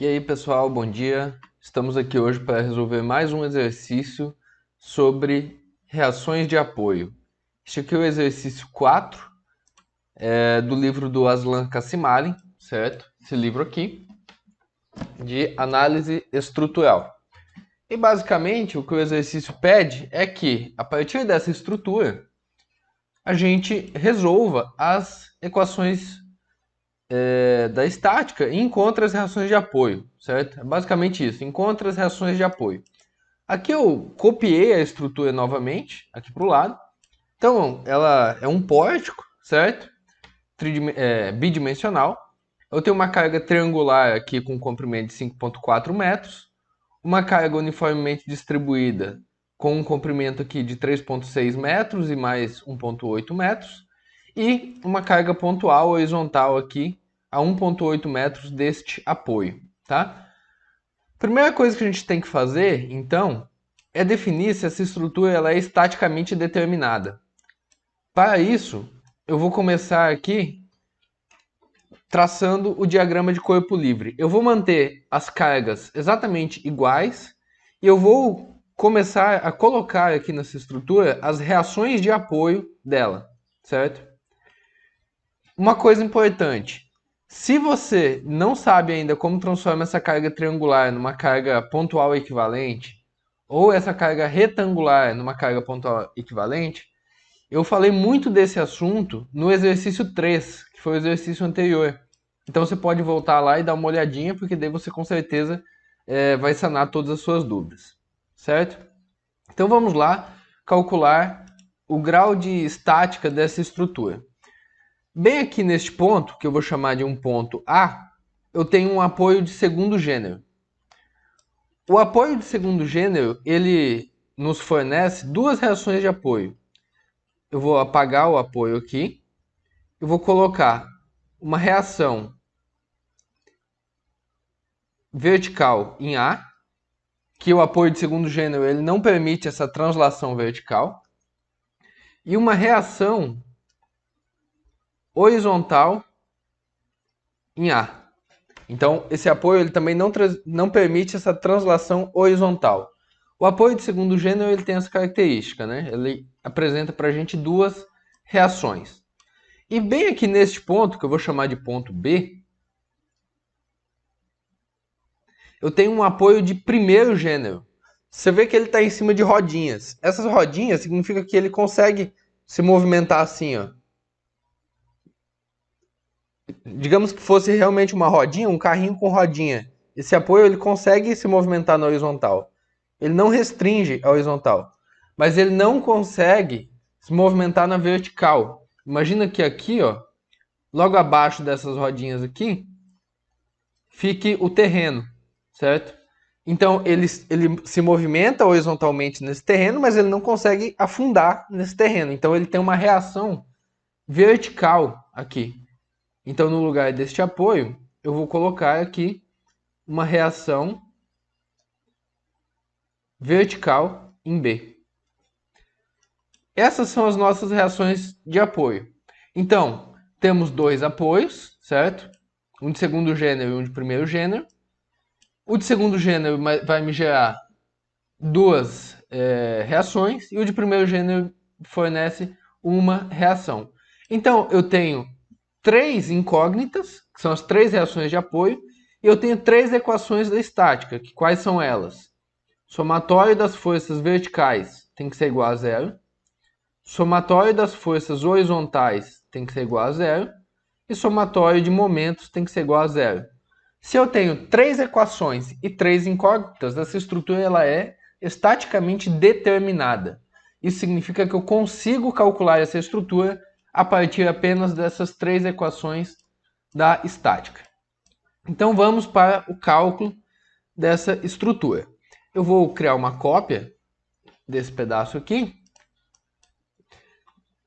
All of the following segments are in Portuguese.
E aí, pessoal, bom dia. Estamos aqui hoje para resolver mais um exercício sobre reações de apoio. Este aqui é o exercício 4, do livro do Aslan Kassimali, certo? Esse livro aqui, de análise estrutural. E basicamente o que o exercício pede é que, a partir dessa estrutura, a gente resolva as equações da estática e encontre as reações de apoio, certo? É basicamente isso, encontre as reações de apoio. Aqui eu copiei a estrutura novamente, aqui para o lado. Então, ela é um pórtico, certo? Bidimensional. Eu tenho uma carga triangular aqui com comprimento de 5,4 metros. Uma carga uniformemente distribuída com um comprimento aqui de 3,6 metros e mais 1,8 metros. E uma carga pontual horizontal aqui a 1,8 metros deste apoio, tá? Primeira coisa que a gente tem que fazer, então, é definir se essa estrutura ela é estaticamente determinada. Para isso, eu vou começar aqui traçando o diagrama de corpo livre. Eu vou manter as cargas exatamente iguais e eu vou começar a colocar aqui nessa estrutura as reações de apoio dela, certo? Uma coisa importante, se você não sabe ainda como transforma essa carga triangular numa carga pontual equivalente, ou essa carga retangular numa carga pontual equivalente, eu falei muito desse assunto no exercício 3, que foi o exercício anterior. Então você pode voltar lá e dar uma olhadinha, porque daí você com certeza vai sanar todas as suas dúvidas, certo? Então vamos lá calcular o grau de estática dessa estrutura. Bem aqui neste ponto, que eu vou chamar de um ponto A, eu tenho um apoio de segundo gênero. O apoio de segundo gênero, ele nos fornece duas reações de apoio. Eu vou apagar o apoio aqui, eu vou colocar uma reação vertical em A, que o apoio de segundo gênero ele não permite essa translação vertical, e uma reação horizontal em A. Então, esse apoio ele também não permite essa translação horizontal. O apoio de segundo gênero ele tem essa característica, né? Ele apresenta para a gente duas reações. E bem aqui neste ponto, que eu vou chamar de ponto B, eu tenho um apoio de primeiro gênero. Você vê que ele está em cima de rodinhas. Essas rodinhas significa que ele consegue se movimentar assim, ó. Digamos que fosse realmente uma rodinha, um carrinho com rodinha. Esse apoio ele consegue se movimentar na horizontal. Ele não restringe a horizontal, mas ele não consegue se movimentar na vertical. Imagina que aqui, ó, logo abaixo dessas rodinhas aqui, fique o terreno, certo? Então ele se movimenta horizontalmente nesse terreno, mas ele não consegue afundar nesse terreno. Então ele tem uma reação vertical aqui. Então no lugar deste apoio, eu vou colocar aqui uma reação vertical em B. Essas são as nossas reações de apoio. Então, temos dois apoios, certo? Um de segundo gênero e um de primeiro gênero. O de segundo gênero vai me gerar duas reações e o de primeiro gênero fornece uma reação. Então, eu tenho três incógnitas, que são as três reações de apoio, e eu tenho três equações da estática, que quais são elas? Somatório das forças verticais tem que ser igual a zero. Somatório das forças horizontais tem que ser igual a zero. E somatório de momentos tem que ser igual a zero. Se eu tenho três equações e três incógnitas, essa estrutura ela é estaticamente determinada. Isso significa que eu consigo calcular essa estrutura a partir apenas dessas três equações da estática. Então vamos para o cálculo dessa estrutura. Eu vou criar uma cópia desse pedaço aqui.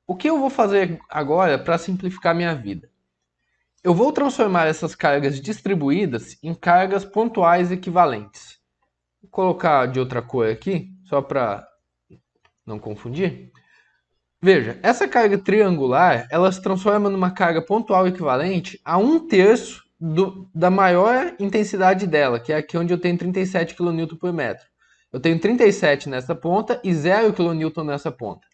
O que eu vou fazer agora para simplificar minha vida? Eu vou transformar essas cargas distribuídas em cargas pontuais equivalentes. Vou colocar de outra cor aqui, só para não confundir. Veja, essa carga triangular, ela se transforma numa carga pontual equivalente a 1/3 da maior intensidade dela, que é aqui onde eu tenho 37 kN por metro. Eu tenho 37 nessa ponta e 0 kN nessa ponta.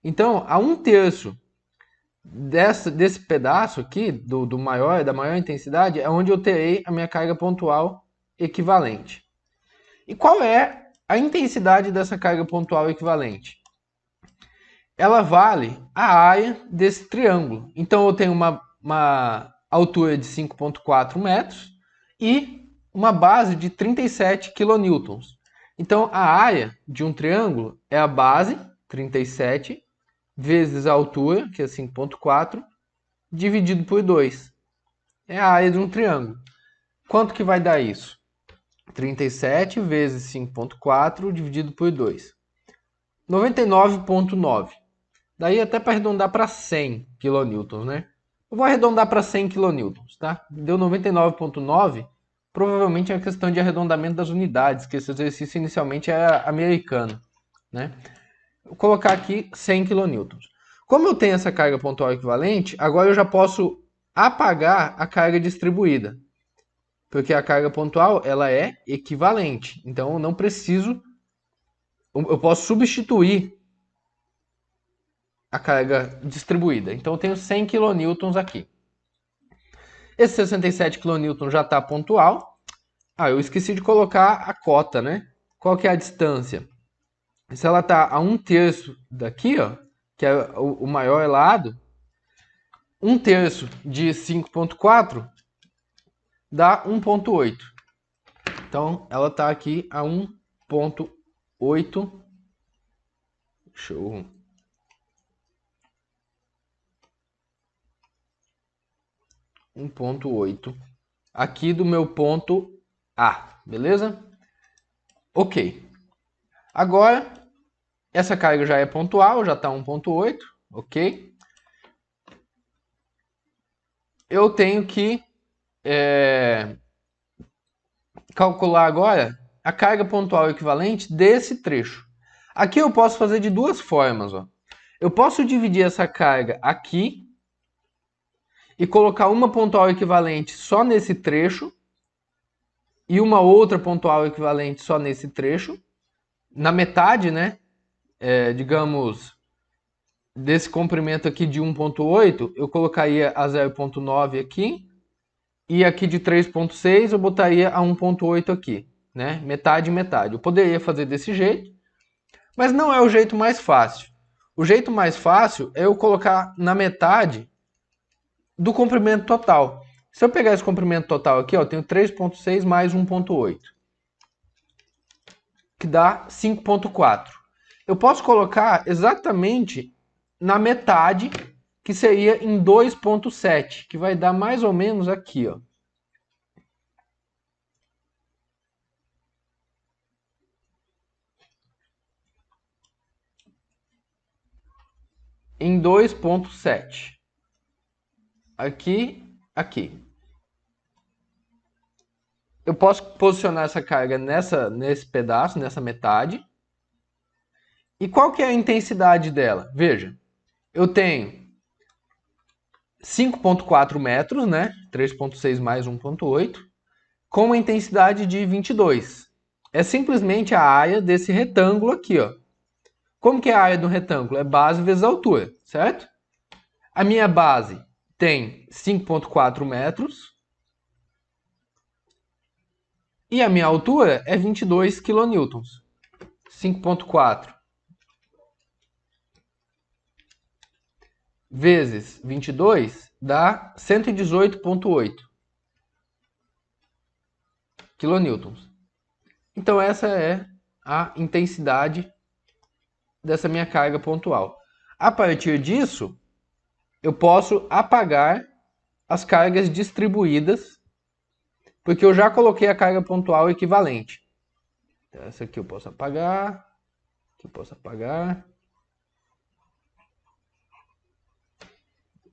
Então, a 1/3 desse pedaço aqui, da maior intensidade, é onde eu terei a minha carga pontual equivalente. E qual é a intensidade dessa carga pontual equivalente? Ela vale a área desse triângulo. Então, eu tenho uma altura de 5,4 metros e uma base de 37 kN. Então, a área de um triângulo é a base, 37, vezes a altura, que é 5,4, dividido por 2. É a área de um triângulo. Quanto que vai dar isso? 37 vezes 5,4 dividido por 2. 99,9. Daí até para arredondar para 100 kN, né? Eu vou arredondar para 100 kN, tá? Deu 99,9. Provavelmente é uma questão de arredondamento das unidades, que esse exercício inicialmente é americano, né? Vou colocar aqui 100 kN. Como eu tenho essa carga pontual equivalente, agora eu já posso apagar a carga distribuída. Porque a carga pontual ela é equivalente. Então eu não preciso... Eu posso substituir a carga distribuída. Então eu tenho 100 kN aqui. Esse 67 kN já está pontual. Ah, eu esqueci de colocar a cota, né? Qual que é a distância? Se ela está a 1/3 daqui, ó, que é o maior lado, 1/3 de 5,4 dá 1,8. Então, ela está aqui a 1,8. Show. 1,8 aqui do meu ponto A, beleza? Ok. Agora, essa carga já é pontual, já está 1,8, ok? Eu tenho que calcular agora a carga pontual equivalente desse trecho. Aqui eu posso fazer de duas formas, ó. Eu posso dividir essa carga aqui e colocar uma pontual equivalente só nesse trecho e uma outra pontual equivalente só nesse trecho. Na metade, né? Digamos, desse comprimento aqui de 1,8, eu colocaria a 0,9 aqui. E aqui de 3,6 eu botaria a 1,8 aqui, né? Metade e metade. Eu poderia fazer desse jeito, mas não é o jeito mais fácil. O jeito mais fácil é eu colocar na metade do comprimento total. Se eu pegar esse comprimento total aqui, ó, eu tenho 3,6 mais 1,8, que dá 5,4. Eu posso colocar exatamente na metade, que seria em 2,7, que vai dar mais ou menos aqui, ó. Em 2,7. Aqui, aqui. Eu posso posicionar essa carga nesse pedaço, nessa metade. E qual que é a intensidade dela? Veja, eu tenho 5,4 metros, né? 3,6 mais 1,8, com uma intensidade de 22. É simplesmente a área desse retângulo aqui, ó. Como que é a área do retângulo? É base vezes altura, certo? A minha base tem 5,4 metros. E a minha altura é 22 kN. 5,4 vezes 22 dá 118,8 kN. Então essa é a intensidade dessa minha carga pontual. A partir disso, eu posso apagar as cargas distribuídas, porque eu já coloquei a carga pontual equivalente. Então, essa aqui eu posso apagar, aqui eu posso apagar.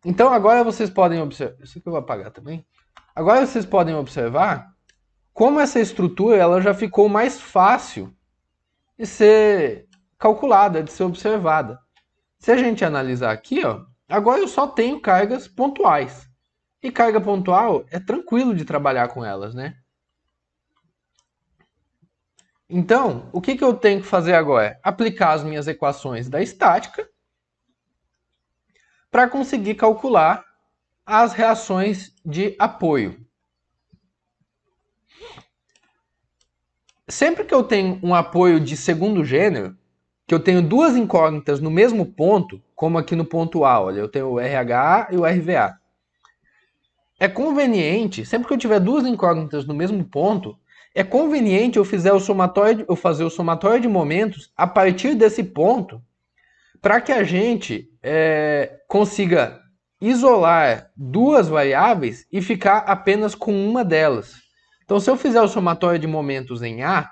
Então agora vocês podem observar, isso aqui eu vou apagar também. Agora vocês podem observar como essa estrutura ela já ficou mais fácil de ser calculada, de ser observada. Se a gente analisar aqui, ó, agora eu só tenho cargas pontuais. E carga pontual é tranquilo de trabalhar com elas, né? Então, o que eu tenho que fazer agora? Aplicar as minhas equações da estática para conseguir calcular as reações de apoio. Sempre que eu tenho um apoio de segundo gênero, que eu tenho duas incógnitas no mesmo ponto, como aqui no ponto A, olha, eu tenho o RH e o RVA. É conveniente, sempre que eu tiver duas incógnitas no mesmo ponto, é conveniente eu fazer o somatório de momentos a partir desse ponto, para que a gente consiga isolar duas variáveis e ficar apenas com uma delas. Então, se eu fizer o somatório de momentos em A,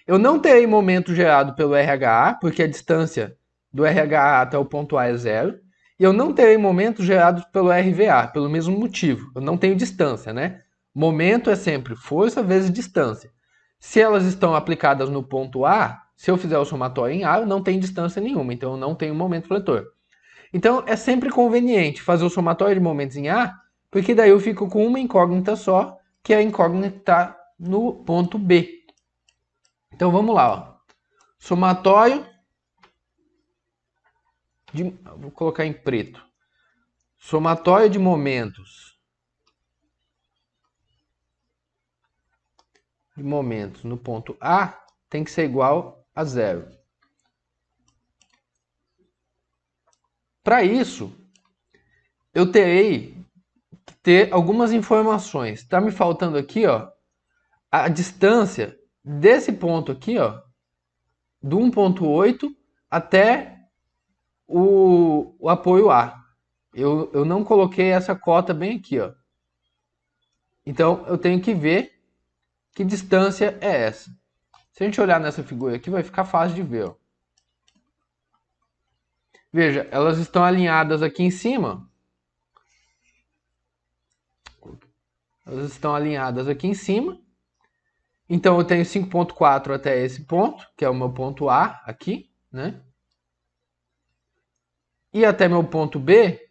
eu não terei momento gerado pelo RH, porque a distância do RH até o ponto A é zero. E eu não terei momento gerados pelo RVA, pelo mesmo motivo. Eu não tenho distância, né? Momento é sempre força vezes distância. Se elas estão aplicadas no ponto A, se eu fizer o somatório em A, eu não tenho distância nenhuma, então eu não tenho momento fletor. Então é sempre conveniente fazer o somatório de momentos em A, porque daí eu fico com uma incógnita só, que é a incógnita no ponto B. Então vamos lá, ó. Somatório vou colocar em preto. Somatório de momentos no ponto A tem que ser igual a zero. Para isso, eu terei que ter algumas informações. Está me faltando aqui, ó, a distância desse ponto aqui, ó, do 1.8 até o apoio A. Eu não coloquei essa cota bem aqui, ó. Então, eu tenho que ver que distância é essa. Se a gente olhar nessa figura aqui, vai ficar fácil de ver, ó. Veja, elas estão alinhadas aqui em cima. Elas estão alinhadas aqui em cima. Então, eu tenho 5.4 até esse ponto, que é o meu ponto A aqui, né? E até meu ponto B,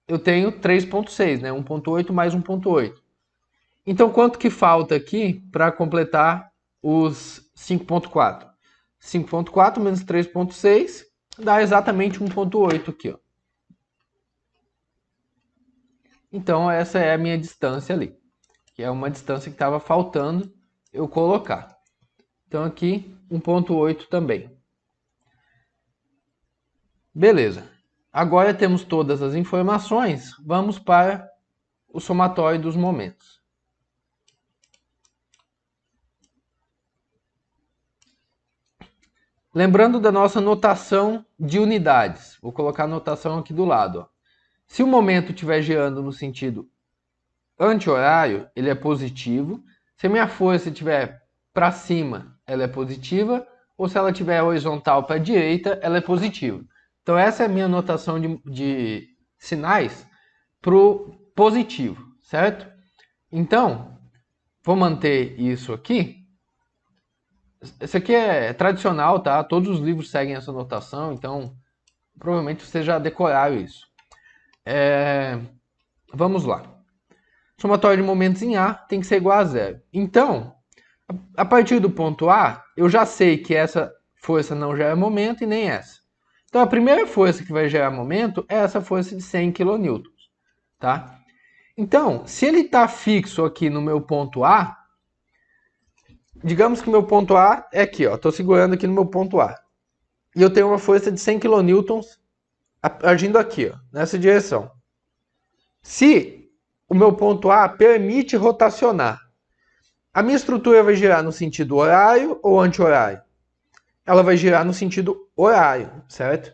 eu tenho 3.6, né? 1.8 mais 1.8. Então, quanto que falta aqui para completar os 5.4? 5.4 menos 3.6 dá exatamente 1.8 aqui, ó. Então, essa é a minha distância ali, que é uma distância que estava faltando eu colocar. Então, aqui, 1.8 também. Beleza. Agora temos todas as informações, vamos para o somatório dos momentos. Lembrando da nossa notação de unidades. Vou colocar a notação aqui do lado, ó. Se o momento estiver girando no sentido anti-horário, ele é positivo. Se a minha força estiver para cima, ela é positiva. Ou se ela estiver horizontal para a direita, ela é positiva. Então essa é a minha notação de sinais para o positivo, certo? Então, vou manter isso aqui. Esse aqui é tradicional, tá? Todos os livros seguem essa notação, então provavelmente vocês já decoraram isso. Vamos lá. Somatório de momentos em A tem que ser igual a zero. Então, a partir do ponto A, eu já sei que essa força não gera momento e nem essa. Então, a primeira força que vai gerar momento é essa força de 100 kN. Tá? Então, se ele está fixo aqui no meu ponto A, digamos que o meu ponto A é aqui, ó. Estou segurando aqui no meu ponto A. E eu tenho uma força de 100 kN agindo aqui, ó, nessa direção. Se o meu ponto A permite rotacionar, a minha estrutura vai girar no sentido horário ou anti-horário? Ela vai girar no sentido horário, certo?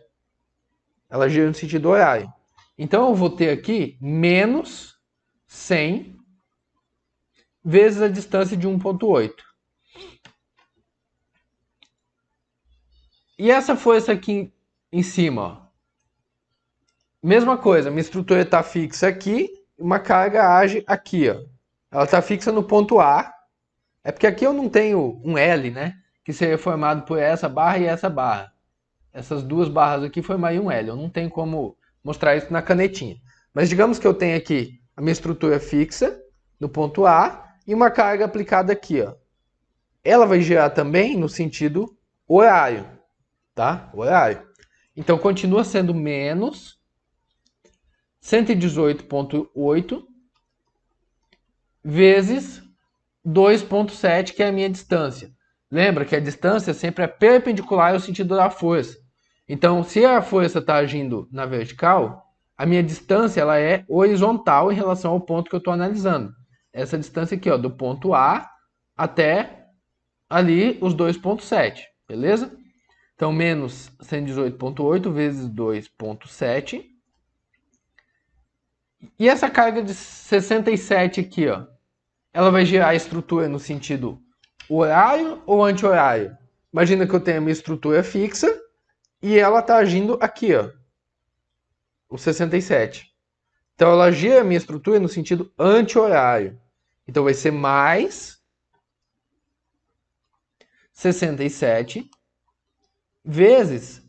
Ela gira no sentido horário. Então eu vou ter aqui menos 100 vezes a distância de 1.8. E essa força aqui em cima, ó. Mesma coisa, minha estrutura está fixa aqui, uma carga age aqui, ó. Ela está fixa no ponto A. É porque aqui eu não tenho um L, né? Que seria formado por essa barra e essa barra. Essas duas barras aqui formariam um L. Eu não tenho como mostrar isso na canetinha. Mas digamos que eu tenho aqui a minha estrutura fixa no ponto A e uma carga aplicada aqui, ó. Ela vai gerar também no sentido horário, tá? Horário. Então, continua sendo menos 118,8 vezes 2,7, que é a minha distância. Lembra que a distância sempre é perpendicular ao sentido da força. Então, se a força está agindo na vertical, a minha distância ela é horizontal em relação ao ponto que eu estou analisando. Essa distância aqui, ó, do ponto A até ali os 2,7, beleza? Então, menos 118,8 vezes 2,7. E essa carga de 67 aqui, ó, ela vai gerar a estrutura no sentido horário ou anti-horário? Imagina que eu tenho a minha estrutura fixa e ela está agindo aqui, ó, o 67. Então, ela gera a minha estrutura no sentido anti-horário. Então, vai ser mais 67 vezes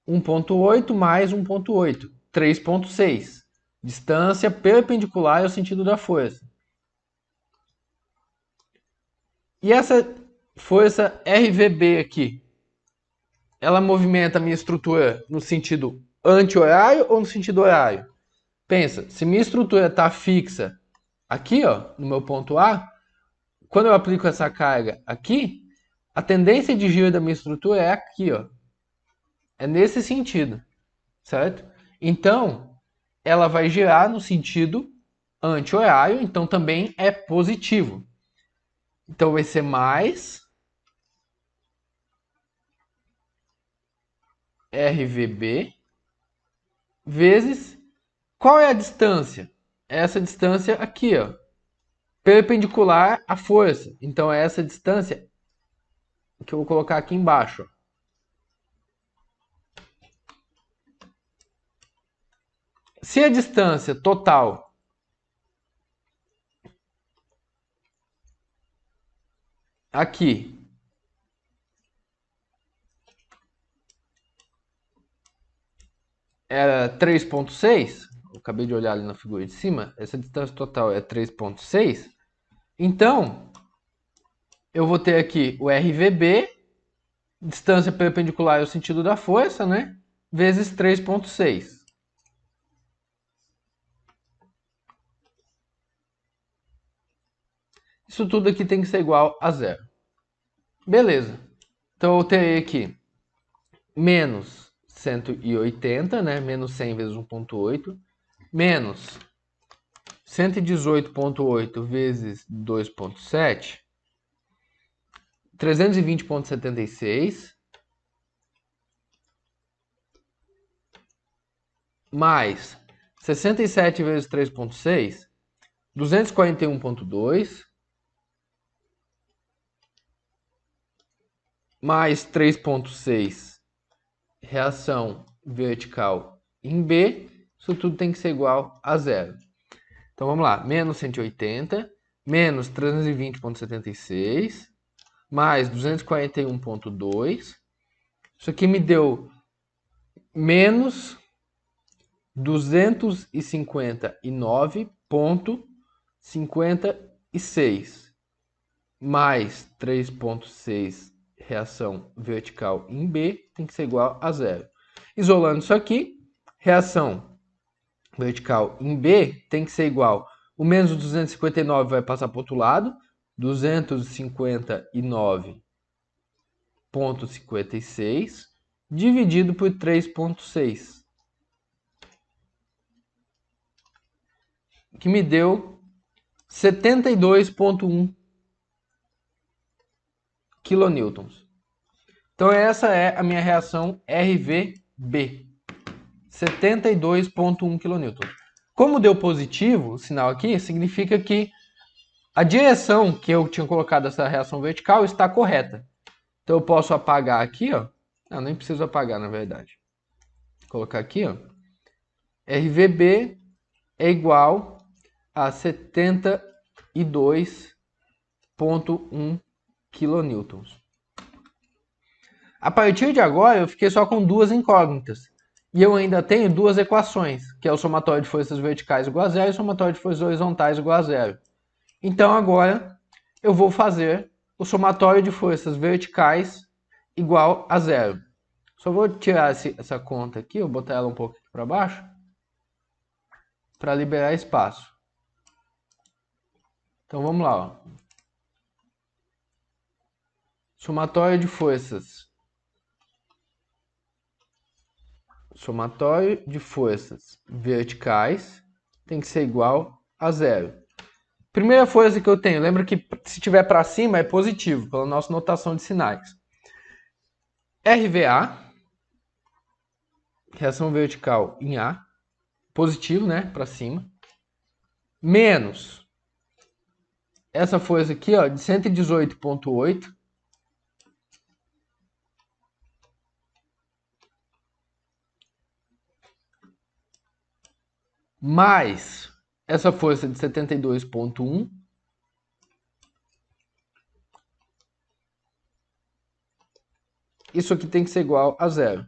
1,8 mais 1,8, 3,6. Distância perpendicular ao sentido da força. E essa força RVB aqui, ela movimenta a minha estrutura no sentido anti-horário ou no sentido horário? Pensa, se minha estrutura está fixa aqui, ó, no meu ponto A, quando eu aplico essa carga aqui, a tendência de giro da minha estrutura é aqui, ó. É nesse sentido, certo? Então, ela vai girar no sentido anti-horário, então também é positivo. Então vai ser mais RVB vezes qual é a distância? Essa distância aqui, ó, perpendicular à força. Então é essa distância que eu vou colocar aqui embaixo. Se a distância total aqui era 3,6, eu acabei de olhar ali na figura de cima, essa distância total é 3,6, então eu vou ter aqui o RVB, distância perpendicular ao sentido da força, né? Vezes 3,6. Isso tudo aqui tem que ser igual a zero. Beleza. Então eu terei aqui menos 180, né? Menos 100 vezes 1,8. Menos 118,8 vezes 2,7. 320,76. Mais 67 vezes 3,6. 241,2. Mais 3,6 reação vertical em B, isso tudo tem que ser igual a zero. Então vamos lá, menos 180, menos 320,76, mais 241,2. Isso aqui me deu menos 259,56, mais 3,6 reação vertical em B tem que ser igual a zero. Isolando isso aqui, reação vertical em B tem que ser igual. O menos 259 vai passar para o outro lado. 259,56 dividido por 3,6. Que me deu 72,1 kilonewtons. Então essa é a minha reação RVB. 72,1 kN. Como deu positivo o sinal aqui, significa que a direção que eu tinha colocado essa reação vertical está correta. Então eu posso apagar aqui, ó. Não, nem preciso apagar, na verdade. Vou colocar aqui, ó. RVB é igual a 72,1 kN. A partir de agora, eu fiquei só com duas incógnitas. E eu ainda tenho duas equações, que é o somatório de forças verticais igual a zero e o somatório de forças horizontais igual a zero. Então agora eu vou fazer o somatório de forças verticais igual a zero. Só vou tirar essa conta aqui, vou botar ela um pouco aqui para baixo, para liberar espaço. Então vamos lá. Ó. Somatório de forças. Somatório de forças verticais tem que ser igual a zero. Primeira força que eu tenho, lembra que se tiver para cima é positivo, pela nossa notação de sinais. RVA, reação vertical em A, positivo, né, para cima, menos essa força aqui, ó, de 118,8, mais essa força de 72,1, isso aqui tem que ser igual a zero.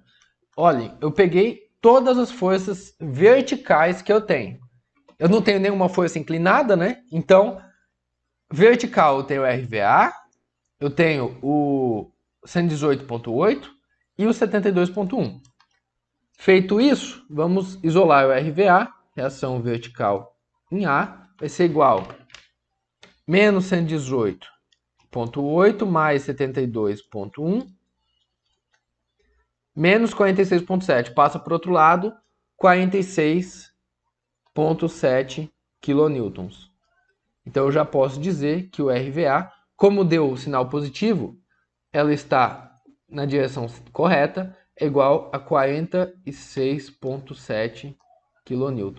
Olhem, eu peguei todas as forças verticais que eu tenho. Eu não tenho nenhuma força inclinada, né? Então, vertical eu tenho o RVA, eu tenho o 118,8 e o 72,1. Feito isso, vamos isolar o RVA, reação vertical em A, vai ser igual a menos 118,8 mais 72,1 menos 46,7. Passa para o outro lado, 46,7 kN. Então eu já posso dizer que o RVA, como deu o sinal positivo, ela está na direção correta, é igual a 46,7 kN.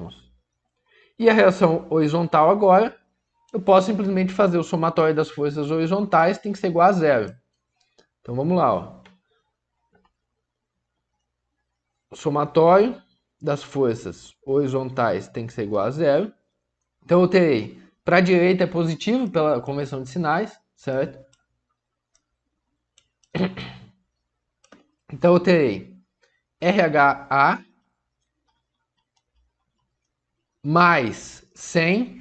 E a reação horizontal agora, eu posso simplesmente fazer o somatório das forças horizontais, tem que ser igual a zero. Então vamos lá. Ó. O somatório das forças horizontais tem que ser igual a zero. Então eu terei, para a direita é positivo pela convenção de sinais, certo? Então eu terei RHA mais 100,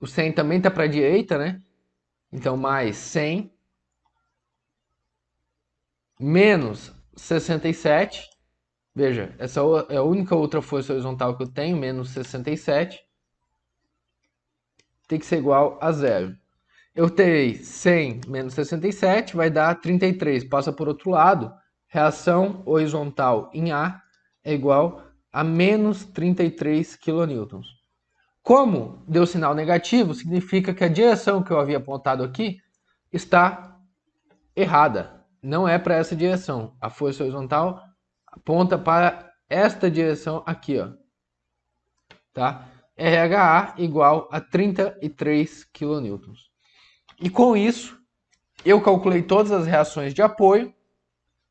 o 100 também está para a direita, né? Então mais 100 menos 67, veja, essa é a única outra força horizontal que eu tenho, menos 67, tem que ser igual a zero. Eu terei 100 menos 67, vai dar 33, passa por outro lado, reação horizontal em A é igual a menos 33 kN. Como deu sinal negativo, significa que a direção que eu havia apontado aqui está errada. Não é para essa direção. A força horizontal aponta para esta direção aqui, ó. Tá? RHA igual a 33 kN. E com isso, eu calculei todas as reações de apoio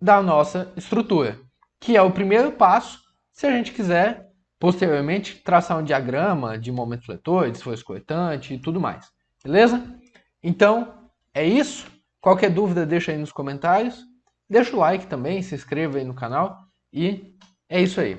da nossa estrutura, que é o primeiro passo se a gente quiser, posteriormente, traçar um diagrama de momento fletor, de esforço cortante e tudo mais. Beleza? Então, é isso. Qualquer dúvida, deixa aí nos comentários. Deixa o like também, se inscreva aí no canal. E é isso aí.